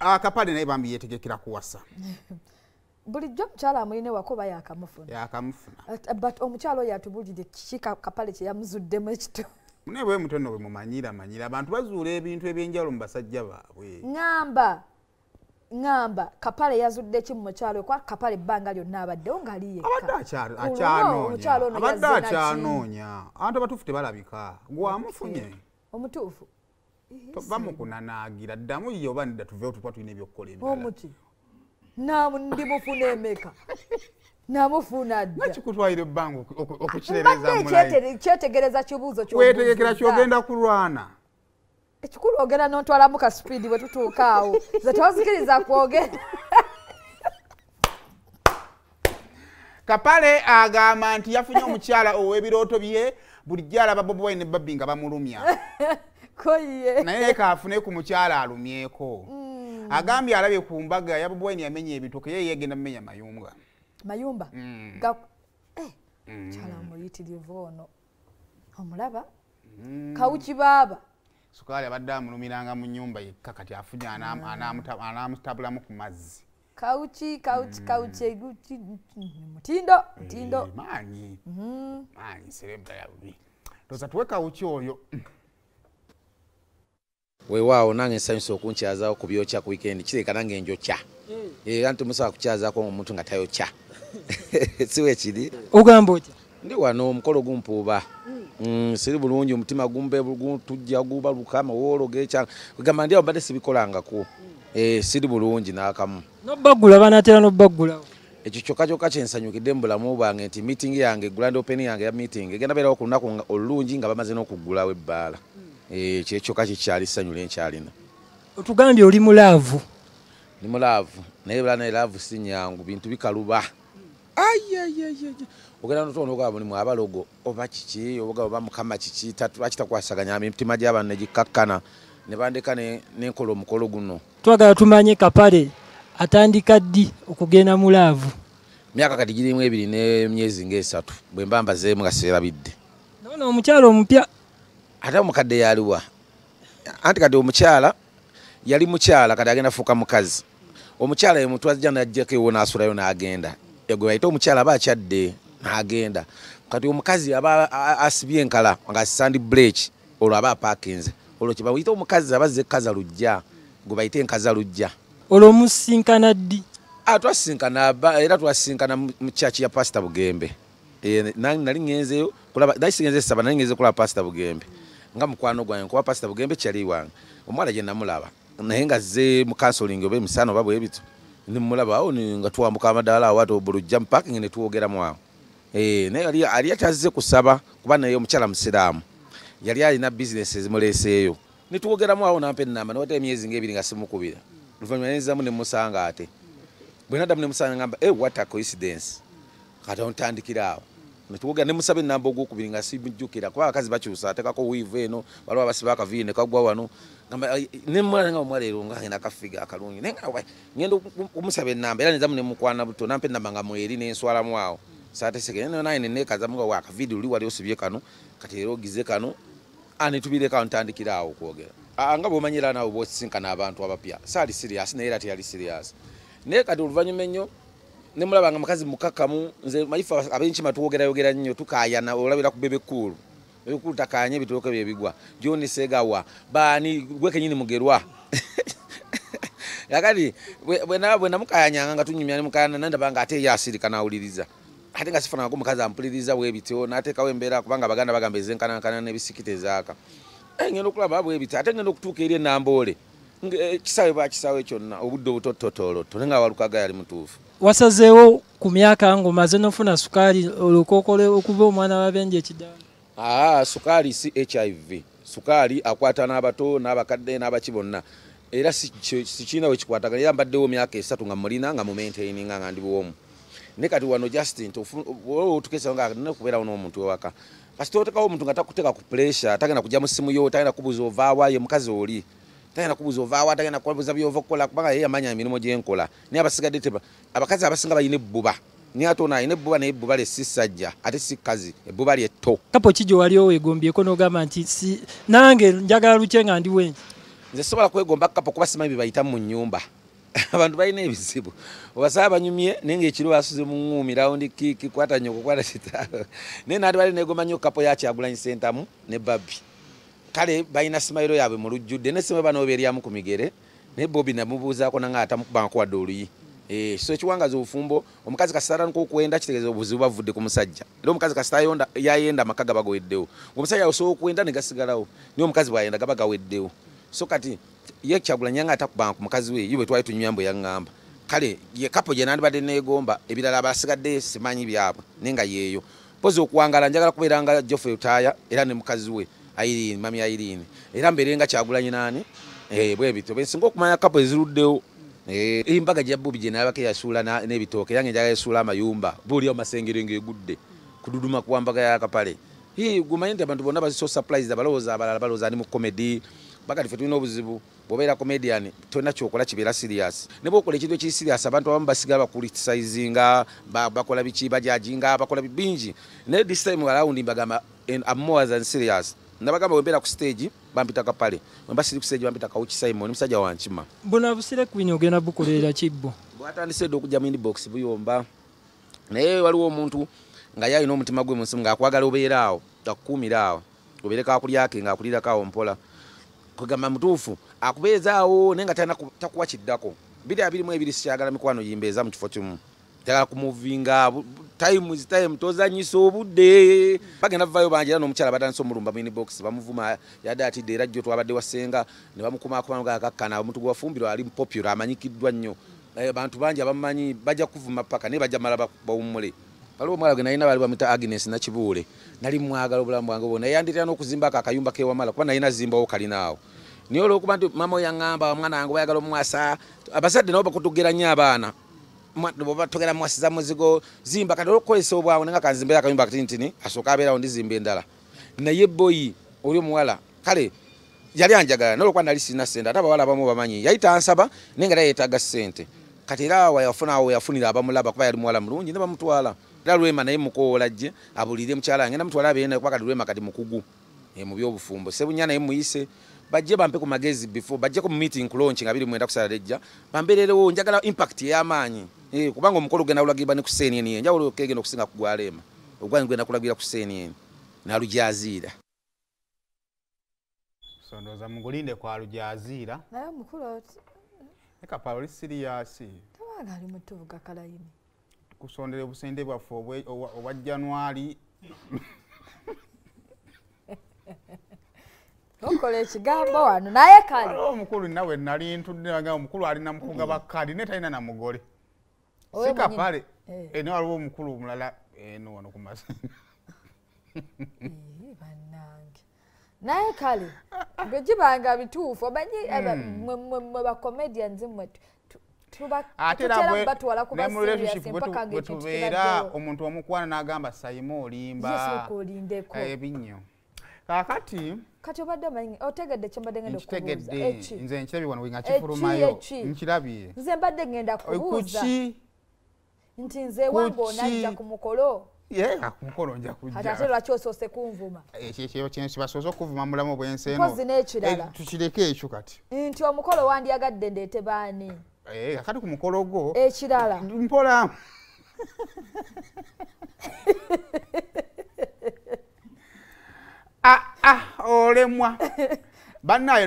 Kapale naye bambi yetegekera kuwasa. Bulijjo mukyala amuyine wakoba yakamufuna. Yakamufuna. But omukyala yatubulidde kika Kapale kye yamuzuddemu ekito. Mune bwe mutono bwe mumanyira abantu bazuula ebintu ebyenjalo mu basajja baabwe. Ngamba Kapale yazudde ki mu mukyalo kwa Kapale bbanga lyonna abaddewo ng'ali yekka. Abadde akyanoonya. Abantu abatuufu tebalabika. Gwe amufunye. Omutuufu. Bamukunanaagira ddamu ye oba nedda tuveewo tukwa tulina ebyokkola ebirala. Omuti. Ndimufuna emeka. Namufuna dda. Nakikutwalira ebbanga okukireereza mulayi. Kyetegereza kibuuzo ky'obuuzo. Weetegekera ky'ogenda kulwana. Ekikulu ogenda n'otwalamu ka speed bwe tutuuka awo. Nze tewazikiriza kwogera. Kapale agamba nti yafunye omukyala ow'ebirooto bye bulijjo alaba Bobi Wine ne Babbi nga bamulumya. Koye. Naye kaafune ku mukyala alumyeko. Agambye alabye ku mbaga ya Bobi Wine yamenya ebitoke ye yegenda mmenya mayumba. Mayumba? Kyala muyitirivu ono. Omulaba? Kawuki baaba. Sukali abadde amulumiranga mu nnyumba yekka kati afunye anaamutabulamu ku mazzi. Kawuki mutindo. Maanyi Ssereebu yabubi. Toza tuwe kawuki oyo. Weewaawo nange nsanyusa okunkyazaako ku byokya ku weekend kireka nange njokya. Era ntimusobola kukyazaako omuntu nga tayokya. Si bwe kiri. Ogamba otya? Ndi wano omukolo gumpuuba. Siri bulungi omutima gumbe tujja gubaluka amawolo geekyanga. Kugamba ndi abadde sibikolangako. Siri bulungi n'akamu. N'obbagula banatera n'obbagulawo. Ekyo kyokka kyensanyukidde mu bulamu bwange nti meeting yange grand opening yange ya meeting egenda beerawo ku lunaku olulungi nga bamaze n'okuggulawo ebbaala. Ekyo kyokka kikyali ssanyu lyenkyalina. Otugambye oli mulaavu. Ni mulaavu naye bala naye laavu si nyangu bintu bikaluba. Ogenda n'otono ogaba mulimu abalogo oba kiki oba mukama kiki akitakwasaganya emitima gy'abantu ne gikkakkana ne bandeka n'enkola omukolo guno. Twagala tumanye Kapale atandika ddi okugenda mulaavu? Myaka kati girimu 2 n'emyezi nga 3 bwe mbamba zeemu nga seerabidde. Nono omukyala omupya. Ate omukadde yaliwa. Anti kati omukyala yali mukyala kati agenda fuuka mukazi. Omukyala ye muntu ajja n'ajjako ewo n'asulayo n'agenda. Egwe bayita omukyala aba akyadde n'agenda. Kati omukazi aba asibye enkala nga asandi break olwo aba apaakinze. Olwo kye bayita omukazi aba azze kaza lujja. Gwe bayita enkaza lujja. Olwo musinkana ddi? Twasinkana era twasinkana mu church ya Pastor Bugembe. Nali ngenzeyo kulaba dayisingenze saba nali ngenze kulaba Pastor Bugembe. Nga mukwano gwange kuba Pastor Bugembe kyali wange. Omwala je namulaba. Naye nga ze mu counseling obe misano babwe ebitu. Nimulaba awo nga tuwambuka amadala awato bulujja parking ne tuwogera mu awo. Naye ali atazze kusaba kuba naye omukyala musiraamu. Yali alina business ezimuleeseeyo. Ne tuwogera mu awo nampe namba n'ote emyezi nga 2 nga simukubira. Luvannyuma nenzamu ne musanga ate. Bwe naddamu ne musanga ngamba what a coincidence. Kati ontandikira awo. Ne tuwogera ne musabe namba ogwokubiri nga simujjukira kuba abakazi bakyusa atekako weave eno waliwo abasiba akaviiri ne kagwa wano. Ne mwana nga omwala ero nga ngenda kafiga akalungi nenga ngenda okumusaba ennamba era nezamu ne mukwana buto nampe ennamba nga mweri n'enswalamu awo saate seke naye nenekazamu nga wakaviiri oli wali osibye kano kati era ogize kano ne tubireka ntandikira awo okwogera nga bw'omanyira naawe bw'osisinkana abantu abapya saali serious naye era teyali serious naye kati oluvannyuma ennyo ne mulaba nga mukazi mukakkamu nze mayifa ab'enkima tuwogerayogera nnyo tukaayana olabira ku bebe kkulu ebikulu takanye bitooke bye bigwa John Segawa baani gwe kenyini mugerwa yakati bwe namukayanyanga nga tunyumya ne mukayana nandaba nga ate yasirika nawuliriza ate nga sifuna ngo mukazi ampuliriza bwebityo n'ateekawo embeera kubanga baganda bagamba ezenkanankana n'ebisikite zaaka ngenda okulaba bwebityo ate ngenda okutuuka eri ennamboole kisawe bakisawe kyonna obudde obutototolotto nenga walukaga yali mutuufu. Wasazeewo ku myaka ng'omaze n'ofuna sukaali olukokole okuva omwana w'abenje ekidaala? Sukaali si HIV. Sukaali akwata n'abato n'abakadde n'abaki bonna. Era si kiina we kikwatagana era mbaddewo myaka 3 nga mulina nga mu maintaininga nga ndi bwomu. Ne kati wano Justin tukesa nga n'okubeerawo n'omuntu ewaka. Kasita otekawo omuntu nga takuteeka ku pressure tagenda kujja mu simu yo tagenda kubuuza ovaawa ye mukazi oli. Tagenda kubuuza ovaawa tagenda kubuuza byova okukola kubanga ye yamanya emirimu gy'enkola. Naye abasigadde abakazi abasinga bayina ebbuba. Ni atona ine bbuba ne bbuba le sisajja ate si kazi ebbuba lye to. Kapo kijo wali owegombyeko n'ogamba nti nange njagala luce nga ndi wengi. nze sobola kwegomba kapo kuba simanyi bayita mu nyumba abantu balina ebizibu obasaba banyumye nenge ekiro basuze mu ngumi raundi kiki kwata nyoko kwata kitalo ne nadi bali negoma nyo kapo ya Kyagulanyi Sentamu ne Babbi kale bayina simayiro yabe mu lujjudde ne simwe bano beryamu ku migere ne Bobby namubuuza ko nanga atamukubanko wa doluyi so ekiwangaza obufumbo omukazi kasitara nko kwenda kitegeeza obuzibu bavudde ku musajja era omukazi kasitara yonda yayenda amaka bagaweddewo omusajja osobola okwenda ne gasigalawo niyo omukazi bwayenda gaba gaweddewo so kati ye Kyagulanyi nga atakubanka mukazi we yiwe twali tunyambo yangamba kale ye kapo je nandi badde negomba ebirala abasigadde simanyi byabwe nenga yeyo pozi okuwangala njagala kubeeranga Geoffrey Utaya era ne mukazi we Irene mami Irene era mberenga Kyagulanyi nani bwe bito bensinga okumanya kapo eziruddewo imbaga jya Bobby je nabake yasula n'ebitooke yange njaga yasula amayumba buli amasengero ngegudde kududuma kuwambaga ya Kapale gumanyinte abantu bonna baso surprise abaloza abalala baloza ani mu comedy bakati fe tulina obuzibu bobeera comedian tolina kyokola kibeera serious ne bokola ekintu ekiri serious abantu abamu basigala bakulitisayizinga bakola biki bajajinga bakola bingi ne this time around mbagamba I'm more than serious nabagamba wembeera ku stage bampita Kapale wemba siri ku stage bampita Kawuki Simon musajja wankima bona busire kwini ogenda bukolera kibbo bwatandise okujja mu inbox buyomba naye waliwo omuntu nga yalina omutima gwe munsi nga akwagala obeeraawo akukuumiraawo obeereka akulyake nga akulirako mpola kugamba mutuufu akubeezaawo naye nga takuwa kiddako 222 sikyagala mikwano yimbeeza mu kifo kimu njagala kumuvinga time is time tozanyisa obudde bagenda vayo banjira n'omukyala batandise omulumba mu inbox bamuvuma yadde atidde era jjo twabadde wasenga ne bamukumaakuma gakkana omuntu gwe wafumbirwa ali popular amanyikiddwa nnyo abantu bangi abamanyi bajja kuvuma paka naye bajja mala bawummule waliwo omwala gwe nalina bali bamuyita Agnes Nakibuule nali mwagala obulamu bwange bwonna yanditira n'okuzimbako akayumba kewamala kuba nalina zimbawo kalinaawo niyo olwokuba nti mama yaŋŋamba omwana wange bayagala omwasa abazadde nabo bakutugera nnyo abaana boba togera mwasiza muzigo zimba kati okukozesa obwawe nenga kanzimbera akayumba katintini asooka abeerawo ndizimba endala naye boyi oli omuwala kale yali anjagala n'olwokuba nali sirina ssente ate abawala abamu bamanyi yayita ansaba naye nga yeetaaga ssente kati era awo yafunira abamulaba kuba yali muwala mulungi ne bamutwala era Lwema naye mukoola jje abulire mukyala ngenda mutwala abeera kuba kati Lwema kati mukugu mu byobufumbo Sebunya naye muyise bajje bampe ku magezi before bajje ku meeting ku launch nga 29 kusaladejja bambererewo njagala impact y'amaanyi kubanga omukolo genda ulagirwa ne ku CNN njawulo kegenda okusinga ku gwalema ogwanyi gwenda kulagira ku CNN nalujaziira sondoza mugulinde kwa lujaziira naye mukulu oti Kapale oli serious tawaga ali mutuvuga kalayini kusondera obusende bwaffe obwa January okola ekigambo wano naye kale omukulu nawe nali ntudde bagamba omukulu alina mukuga bakadi ne talina na mugole si Kapale ne waliwo omukulu omulala eno wano ku Masenge bannange naye kale bwe gibanga bituufu omanyi mwe bacomedians mmwe ate bwe tubeera omuntu omukwana n'agamba sayima olimba ebinnyo kakati kati obadde omanyi otegedde kyembadde ngenda okubuuza nze nkirabye wano nga kifulumayo nkirabye nze mbadde ngenda kubuuza nti nze wange onajja ku mukolo ku mukolo nja kujja ate lwaki osoose kunvuma ekyo kibasoose okuvuma mulamu bwensi eno mpozi n'ekirala tukireke ekyo kati nti omukolo wandyagadde ndeete baani kati ku mukolo gwo ekirala mpola olemwa bannaye